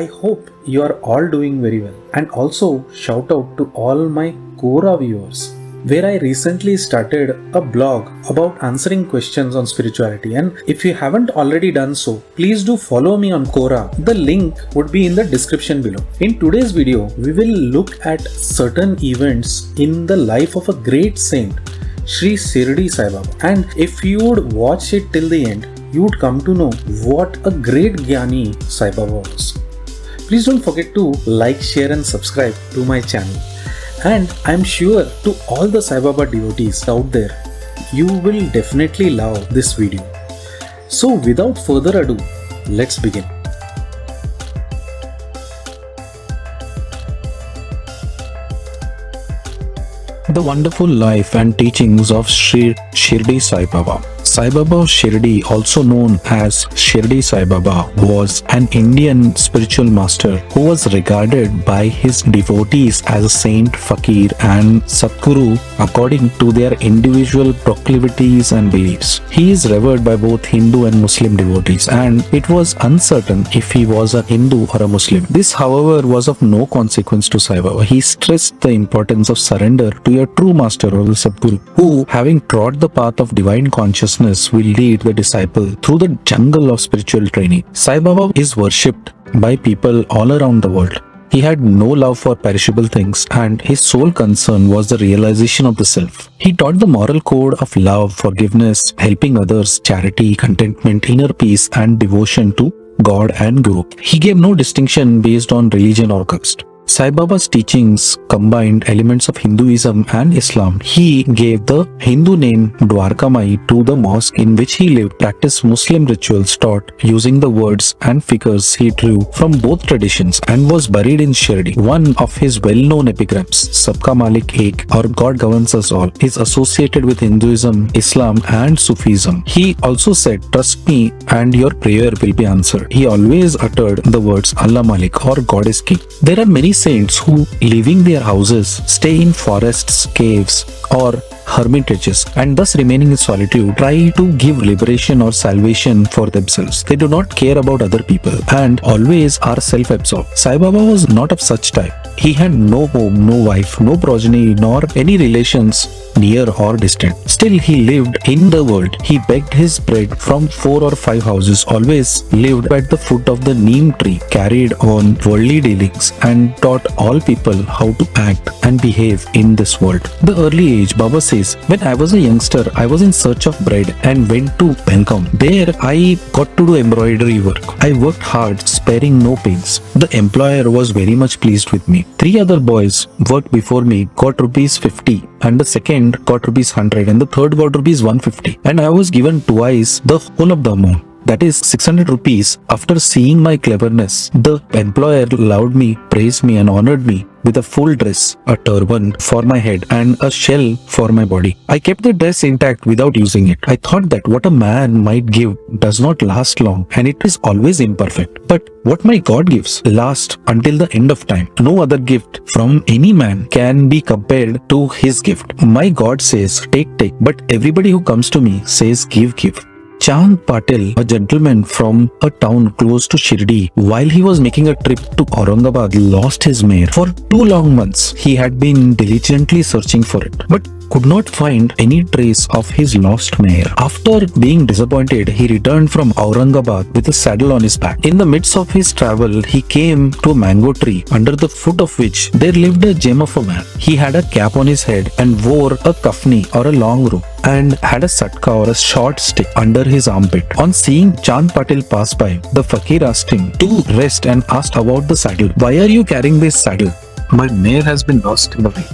I hope you are all doing very well. And also shout out to all my Quora viewers, where I recently started a blog about answering questions on spirituality. And if you haven't already done so, please do follow me on Quora. The link would be in the description below. In today's video, we will look at certain events in the life of a great saint, Shri Shirdi Sai Baba. And if you would watch it till the end, you would come to know what a great Jnani Sai Baba was. Please don't forget to like, share and subscribe to my channel. And I'm sure to all the Sai Baba devotees out there, you will definitely love this video. So without further ado, let's begin. The wonderful life and teachings of Shri Shirdi Sai Baba. Sai Baba of Shirdi, also known as Shirdi Sai Baba, was an Indian spiritual master who was regarded by his devotees as a saint, fakir and Satguru according to their individual proclivities and beliefs. He is revered by both Hindu and Muslim devotees, and it was uncertain if he was a Hindu or a Muslim. This, however, was of no consequence to Sai Baba. He stressed the importance of surrender to your true master or the Satguru, who, having trod the path of divine consciousness, will lead the disciple through the jungle of spiritual training. Sai Baba is worshipped by people all around the world. He had no love for perishable things, and his sole concern was the realization of the self. He taught the moral code of love, forgiveness, helping others, charity, contentment, inner peace and devotion to God and Guru. He gave no distinction based on religion or caste. Sai Baba's teachings combined elements of Hinduism and Islam. He gave the Hindu name Dwarkamai to the mosque in which he lived, practiced Muslim rituals taught using the words and figures he drew from both traditions, and was buried in Shirdi. One of his well-known epigrams, Sabka Malik Ek, or God governs us all, is associated with Hinduism, Islam and Sufism. He also said, "Trust me and your prayer will be answered." He always uttered the words Allah Malik, or God is King. There are many saints who, leaving their houses, stay in forests, caves or hermitages, and thus remaining in solitude, try to give liberation or salvation for themselves. They do not care about other people and always are self-absorbed. Sai Baba was not of such type. He had no home, no wife, no progeny, nor any relations near or distant. Still, he lived in the world. He begged his bread from 4 or 5 houses, always lived at the foot of the neem tree, carried on worldly dealings, and taught all people how to act and behave in this world. The early age, Baba says, "When I was a youngster, I was in search of bread and went to Bangkok. There, I got to do embroidery work. I worked hard, sparing no pains. The employer was very much pleased with me. 3 other boys worked before me, got rupees 50, and the second got rupees 100, and the third got rupees 150. And I was given twice the whole of the amount, that is 600 rupees. After seeing my cleverness, the employer loved me, praised me and honored me with a full dress, a turban for my head and a shell for my body. I kept the dress intact without using it. I thought that what a man might give does not last long, and it is always imperfect. But what my God gives lasts until the end of time. No other gift from any man can be compared to his gift. My God says, take, but everybody who comes to me says, give. Chand Patil, a gentleman from a town close to Shirdi, while he was making a trip to Aurangabad, lost his mare. For 2 long months, he had been diligently searching for it, but could not find any trace of his lost mare. After being disappointed, he returned from Aurangabad with a saddle on his back. In the midst of his travel, he came to a mango tree, under the foot of which there lived a gem of a man. He had a cap on his head and wore a kafni, or a long robe, and had a satka, or a short stick, under his armpit. On seeing Chand Patil pass by, the fakir asked him to rest and asked about the saddle. "Why are you carrying this saddle?" "My mare has been lost in the way.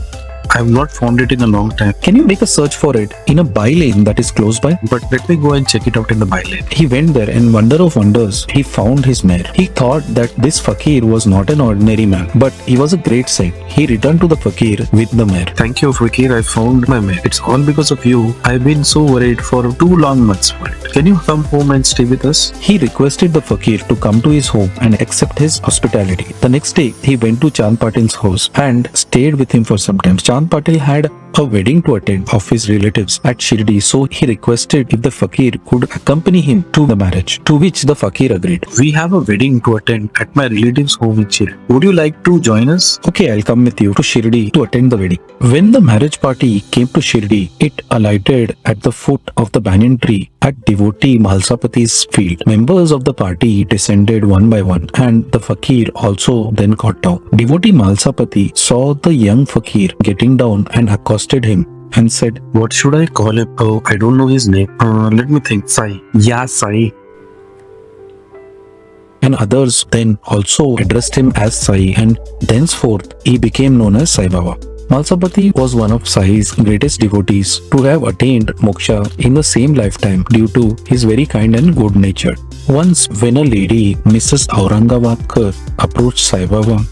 I have not found it in a long time. Can you make a search for it in a by lane that is close by?" "But let me go and check it out in the by lane." He went there, and wonder of wonders, he found his mare. He thought that this fakir was not an ordinary man, but he was a great saint. He returned to the fakir with the mare. "Thank you, fakir, I found my mare. It's all because of you. I've been so worried for 2 long months for it." can you come home and stay with us? He requested the fakir to come to his home and accept his hospitality. The next day, he went to Chand Patil's house and stayed with him for some time. Chand Patil had a wedding to attend of his relatives at Shirdi, so he requested if the fakir could accompany him to the marriage, to which the fakir agreed. We have a wedding to attend at my relative's home in Shirdi. Would you like to join us? Okay, I'll come with you to Shirdi to attend the wedding. When the marriage party came to Shirdi, it alighted at the foot of the banyan tree at devotee Malsapati's field. Members of the party descended one by one, and the fakir also then got down. Devotee Malsapati saw the young fakir getting down and accosted him and said, What should I call him? Oh, I don't know his name. Let me think. Sai. Yeah, Sai. And others then also addressed him as Sai, and thenceforth he became known as Sai Baba. Malsapati was one of Sai's greatest devotees to have attained moksha in the same lifetime due to his very kind and good nature. Once when a lady, Mrs. Aurangabadkar, approached Sai Baba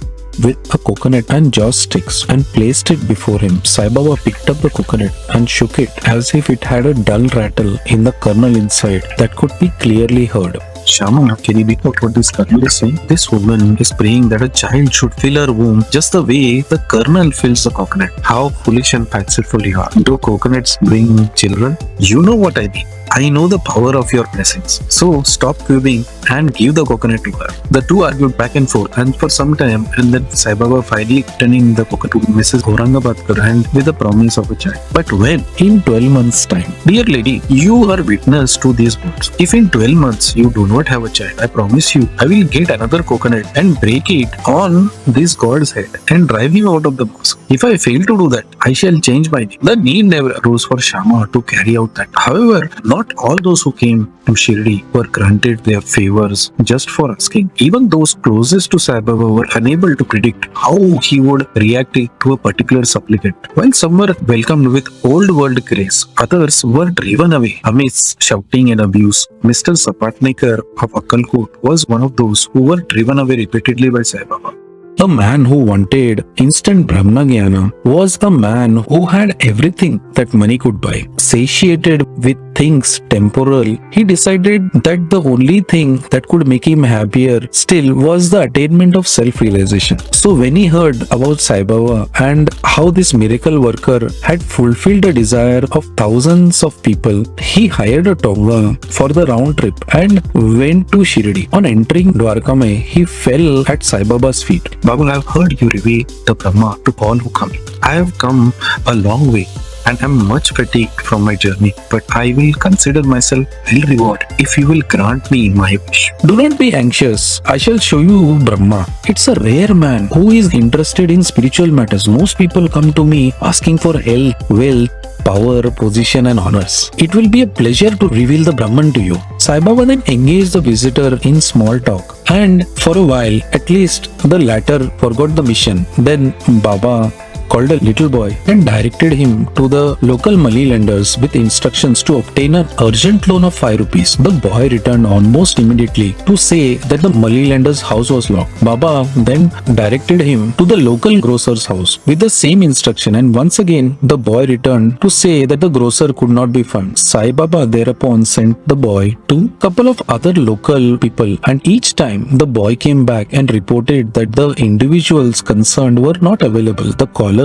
with a coconut and joss sticks and placed it before him, Sai Baba picked up the coconut and shook it as if it had a dull rattle in the kernel inside that could be clearly heard. Shama, can you make out what this kernel is saying? This woman is praying that a child should fill her womb just the way the kernel fills the coconut. How foolish and fanciful you are. Do coconuts bring children? You know what I mean. I know the power of your blessings. So stop quibbing and give the coconut to her. The two argued back and forth and for some time, and then Sai Baba finally turning the coconut to Mrs. Aurangabadkar and with the promise of a child. But when? In 12 months' time. Dear lady, you are witness to these words. If in 12 months you do not have a child, I promise you, I will get another coconut and break it on this god's head and drive him out of the mosque. If I fail to do that, I shall change my name. The need never arose for Shama to carry out that. However, not all those who came to Shirdi were granted their favors just for asking. Even those closest to Sai Baba were unable to predict how he would react to a particular supplicant. While some were welcomed with old world grace, others were driven away amidst shouting and abuse. Mr. Sapatnekar of Akkalkot was one of those who were driven away repeatedly by Sai Baba. A man who wanted instant Brahmanyana was a man who had everything that money could buy. Satiated with things temporal, he decided that the only thing that could make him happier still was the attainment of self-realization. So when he heard about Sai Baba and how this miracle worker had fulfilled the desire of thousands of people, he hired a Tonga for the round trip and went to Shirdi. On entering Dwarkamai, he fell at Sai Baba's feet. Baba, I have heard you reveal the Brahma to all who come. I have come a long way and am much fatigued from my journey, but I will consider myself well rewarded if you will grant me my wish. Do not be anxious. I shall show you Brahma. It's a rare man who is interested in spiritual matters. Most people come to me asking for health, wealth, power, position and honors. It will be a pleasure to reveal the Brahman to you. Sai Baba then engaged the visitor in small talk, and for a while at least the latter forgot the mission. Then Baba called a little boy and directed him to the local money lenders with instructions to obtain an urgent loan of 5 rupees. The boy returned almost immediately to say that the money lender's house was locked. Baba then directed him to the local grocer's house with the same instruction, and once again the boy returned to say that the grocer could not be found. Sai Baba thereupon sent the boy to a couple of other local people, and each time the boy came back and reported that the individuals concerned were not available. The caller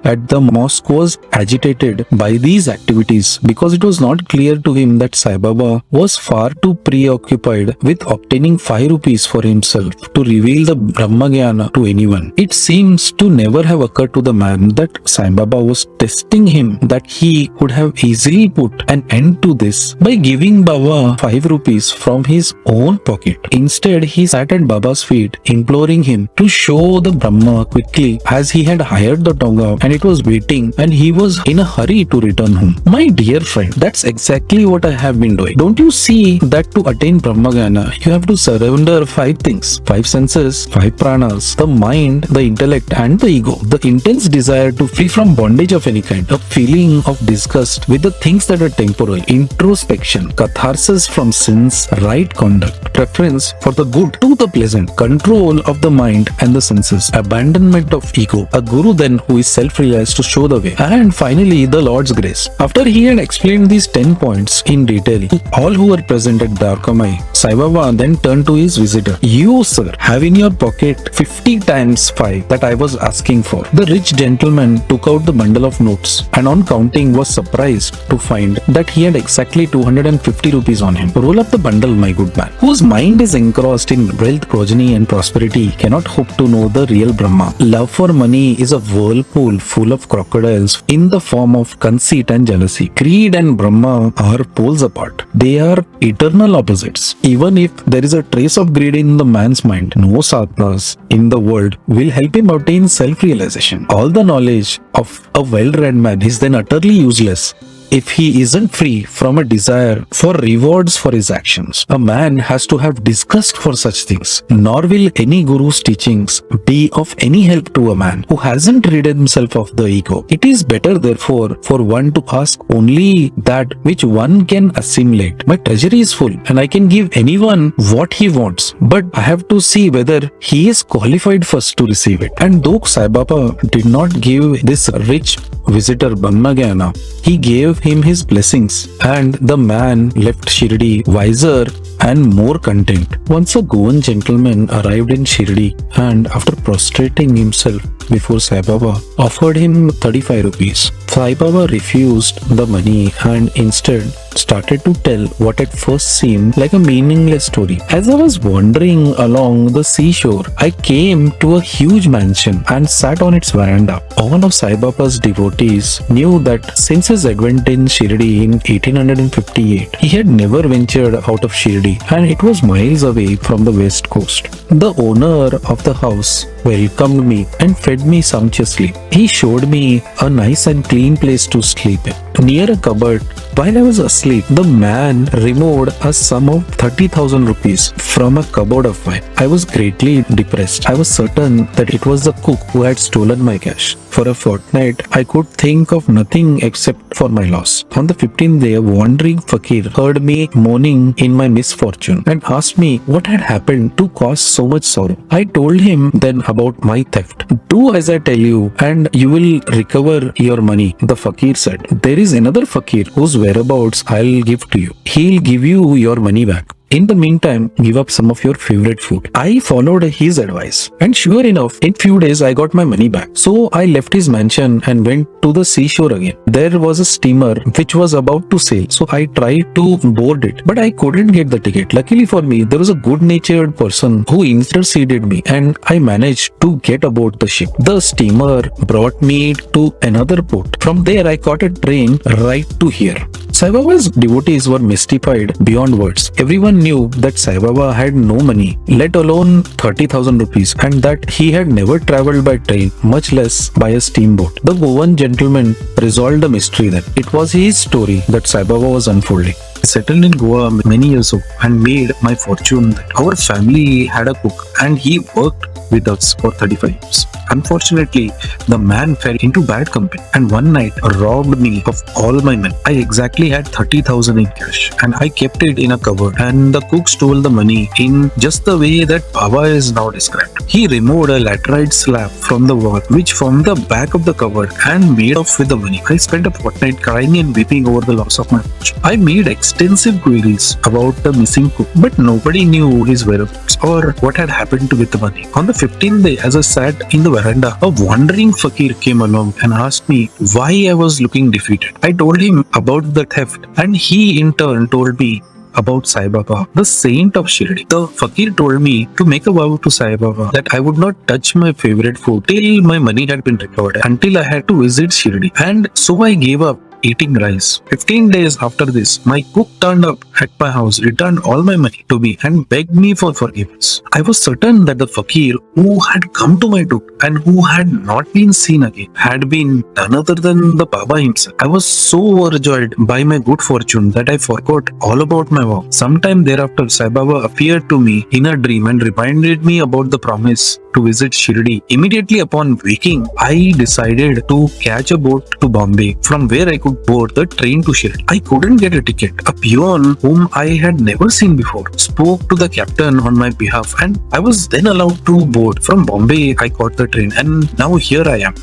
at the mosque was agitated by these activities because it was not clear to him that Sai Baba was far too preoccupied with obtaining 5 rupees for himself to reveal the Brahmanyana to anyone. It seems to never have occurred to the man that Sai Baba was testing him, that he could have easily put an end to this by giving Baba 5 rupees from his own pocket. Instead, he sat at Baba's feet imploring him to show the Brahma quickly, as he had hired the Tonga and it was waiting and he was in a hurry to return home. My dear friend, that's exactly what I have been doing. Don't you see that to attain Brahmanyana, you have to surrender 5 things: 5 senses, 5 pranas, the mind, the intellect and the ego. The intense desire to free from bondage of any kind, a feeling of disgust with the things that are temporal, introspection, catharsis from sins, right conduct, preference for the good to the pleasant, control of the mind and the senses, abandonment of ego. A guru then who is self self-realized to show the way. And finally, the Lord's grace. After he had explained these 10 points in detail, all who were present at Dwarkamai, Sai Baba then turned to his visitor. You, sir, have in your pocket 50 times 5 that I was asking for. The rich gentleman took out the bundle of notes and on counting was surprised to find that he had exactly 250 rupees on him. Roll up the bundle, my good man. Whose mind is engrossed in wealth, progeny and prosperity cannot hope to know the real Brahma. Love for money is a whirlpool full of crocodiles in the form of conceit and jealousy. Greed and Brahma are poles apart. They are eternal opposites. Even if there is a trace of greed in the man's mind, no sadhanas in the world will help him obtain self-realization. All the knowledge of a well-read man is then utterly useless if he isn't free from a desire for rewards for his actions. A man has to have disgust for such things, nor will any guru's teachings be of any help to a man who hasn't rid himself of the ego. It is better, therefore, for one to ask only that which one can assimilate. My treasury is full and I can give anyone what he wants, but I have to see whether he is qualified first to receive it. And though Sai Baba did not give this rich visitor Brahmanyana, he gave him his blessings, and the man left Shirdi wiser and more content. Once a Goan gentleman arrived in Shirdi and after prostrating himself before Sai Baba, offered him 35 rupees. Sai Baba refused the money and instead started to tell what at first seemed like a meaningless story. As I was wandering along the seashore, I came to a huge mansion and sat on its veranda. All of Sai Baba's devotees knew that since his advent in Shirdi in 1858, he had never ventured out of Shirdi and it was miles away from the west coast. The owner of the house welcomed me and fed me sumptuously. He showed me a nice and clean place to sleep in. Near a cupboard, while I was asleep, the man removed a sum of 30,000 rupees from a cupboard of mine. I was greatly depressed. I was certain that it was the cook who had stolen my cash. For a fortnight, I could think of nothing except for my loss. On the 15th day, a wandering fakir heard me moaning in my misfortune and asked me what had happened to cause so much sorrow. I told him then about my theft. Do as I tell you and you will recover your money, the fakir said. There is another fakir whose whereabouts I'll give to you. He'll give you your money back. In the meantime, give up some of your favorite food. I followed his advice and sure enough, in few days I got my money back. So I left his mansion and went to the seashore again. There was a steamer which was about to sail. So I tried to board it, but I couldn't get the ticket. Luckily for me, there was a good-natured person who interceded me and I managed to get aboard the ship. The steamer brought me to another port. From there, I caught a train right to here. Sai Baba's devotees were mystified beyond words. Everyone knew that Sai Baba had no money, let alone 30,000 rupees, and that he had never travelled by train, much less by a steamboat. The Goan gentleman resolved the mystery then. It was his story that Sai Baba was unfolding. I settled in Goa many years ago and made my fortune that our family had a cook and he worked with us for 35 years. Unfortunately, the man fell into bad company and one night robbed me of all my money. I exactly had 30,000 in cash and I kept it in a cupboard and the cook stole the money in just the way that Baba is now described. He removed a laterite slab from the wall which formed the back of the cupboard and made off with the money. I spent a fortnight crying and weeping over the loss of my fortune. I made extensive queries about the missing cook, but nobody knew his whereabouts or what had happened with the money. On the 15th day, as I sat in the veranda, a wandering fakir came along and asked me why I was looking defeated. I told him about the theft and he in turn told me about Sai Baba, the saint of Shirdi. The fakir told me to make a vow to Sai Baba that I would not touch my favorite food till my money had been recovered, until I had to visit Shirdi. And so I gave up eating rice. 15 days after this, my cook turned up at my house, returned all my money to me and begged me for forgiveness. I was certain that the fakir who had come to my tuk and who had not been seen again had been none other than the Baba himself. I was so overjoyed by my good fortune that I forgot all about my vow. Sometime thereafter, Sai Baba appeared to me in a dream and reminded me about the promise to visit Shirdi. Immediately upon waking, I decided to catch a boat to Bombay, from where I could board the train to Shirdi. I couldn't get a ticket. A peon whom I had never seen before spoke to the captain on my behalf and I was then allowed to board. From Bombay, I caught the train and now here I am.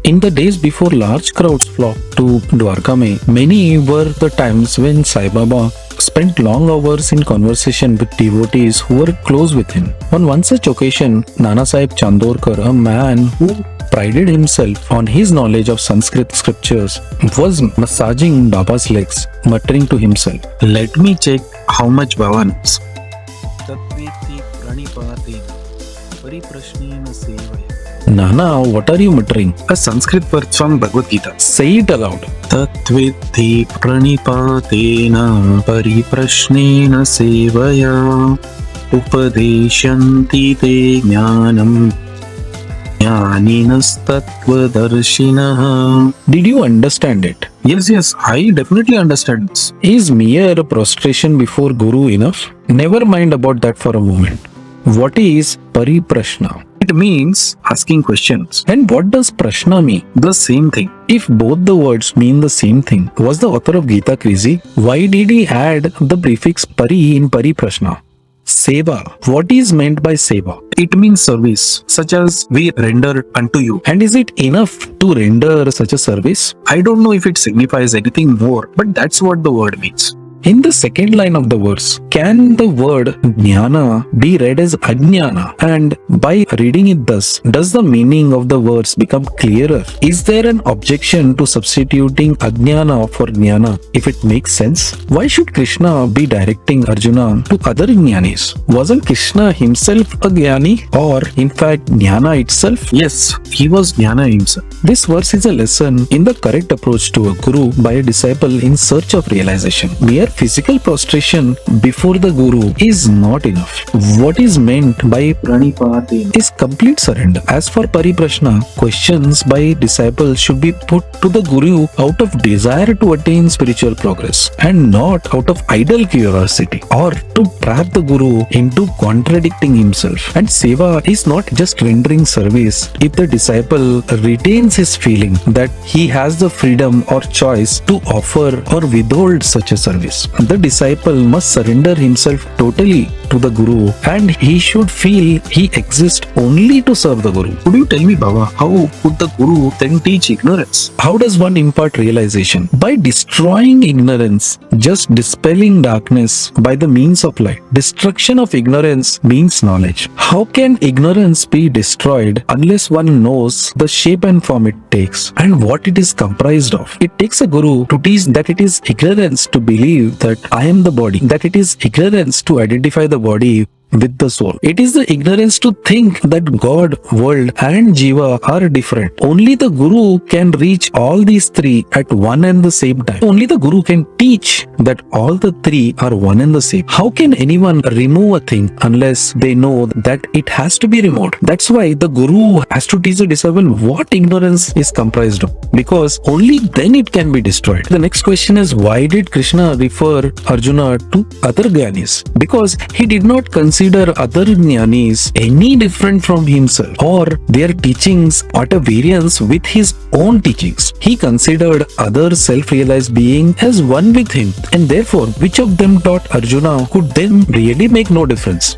In the days before large crowds flocked to Dwarka, many were the times when Sai Baba spent long hours in conversation with devotees who were close with him. On one such occasion, Nana Sahib Chandorkar, a man who prided himself on his knowledge of Sanskrit scriptures, was massaging Baba's legs, muttering to himself, Let me check how much Baba knows. Tatveti pranipatena pariprashnena sevaya. Nana, what are you muttering? A Sanskrit verse from Bhagavad Gita. Say it aloud. Tatveti pranipatena pariprashnena sevaya upadeshanti te jnanam jnaninastatvadarshinaha. Did you understand it? Yes, I definitely understand this. Is mere prostration before Guru enough? Never mind about that for a moment. What is pariprashna? It means asking questions. And what does prashna mean? The same thing. If both the words mean the same thing, was the author of Gita crazy? Why did he add the prefix pari in pariprashna? Seva. What is meant by seva? It means service, such as we render unto you. And is it enough to render such a service? I don't know if it signifies anything more, but that's what the word means. In the second line of the verse, can the word jnana be read as ajnana? And by reading it thus, does the meaning of the verse become clearer? Is there an objection to substituting ajnana for jnana if it makes sense? Why should Krishna be directing Arjuna to other jnanis? Wasn't Krishna himself a jnani? Or in fact jnana itself? Yes, he was Jnana himself. This verse is a lesson in the correct approach to a guru by a disciple in search of realization. Mere physical prostration before the guru is not enough. What is meant by pranipatena is complete surrender. As for pariprashna, questions by disciples should be put to the guru out of desire to attain spiritual progress and not out of idle curiosity or to trap the guru into contradicting himself. And seva is not just rendering service if the disciple retains his feeling that he has the freedom or choice to offer or withhold such a service. The disciple must surrender himself totally to the guru and he should feel he exists only to serve the guru. Could you tell me, Baba, how could the guru then teach ignorance? How does one impart realization? By destroying ignorance, just dispelling darkness by the means of light. Destruction of ignorance means knowledge. How can ignorance be destroyed unless one knows the shape and form it takes and what it is comprised of? It takes a guru to teach that it is ignorance to believe that I am the body, that it is ignorance to identify the body with the soul. It is the ignorance to think that God, world and Jiva are different. Only the Guru can reach all these three at one and the same time. Only the Guru can teach that all the three are one and the same. How can anyone remove a thing unless they know that it has to be removed? That's why the Guru has to teach the disciple what ignorance is comprised of, because only then it can be destroyed. The next question is, why did Krishna refer Arjuna to other Gyanis? Because he did not consider other jnanis any different from himself or their teachings at a variance with his own teachings. He considered other self-realized beings as one with him, and therefore which of them taught Arjuna could then really make no difference.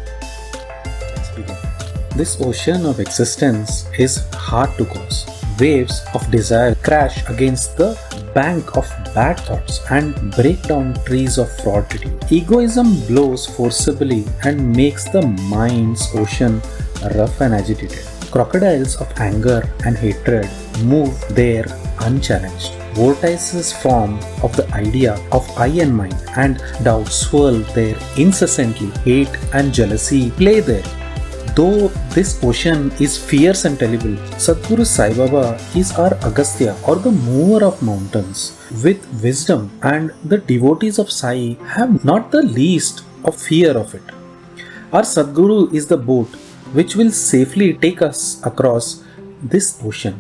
This ocean of existence is hard to cross. Waves of desire crash against the bank of bad thoughts and break down trees of frailty. Egoism blows forcibly and makes the mind's ocean rough and agitated. Crocodiles of anger and hatred move there unchallenged. Vortices form of the idea of I and mine, and doubts swirl there incessantly. Hate and jealousy play there. Though this ocean is fierce and terrible, Sadguru Sai Baba is our Agastya, or the mover of mountains, with wisdom, and the devotees of Sai have not the least of fear of it. Our Sadguru is the boat which will safely take us across this ocean.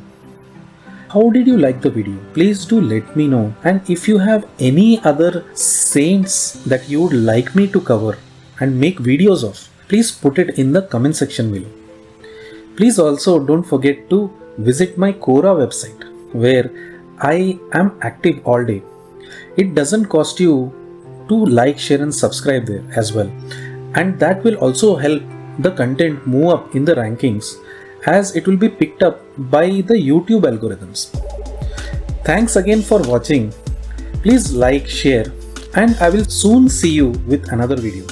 How did you like the video? Please do let me know, and if you have any other saints that you would like me to cover and make videos of, please put it in the comment section below. Please also don't forget to visit my Quora website where I am active all day. It doesn't cost you to like, share and subscribe there as well. And that will also help the content move up in the rankings as it will be picked up by the YouTube algorithms. Thanks again for watching. Please like, share, and I will soon see you with another video.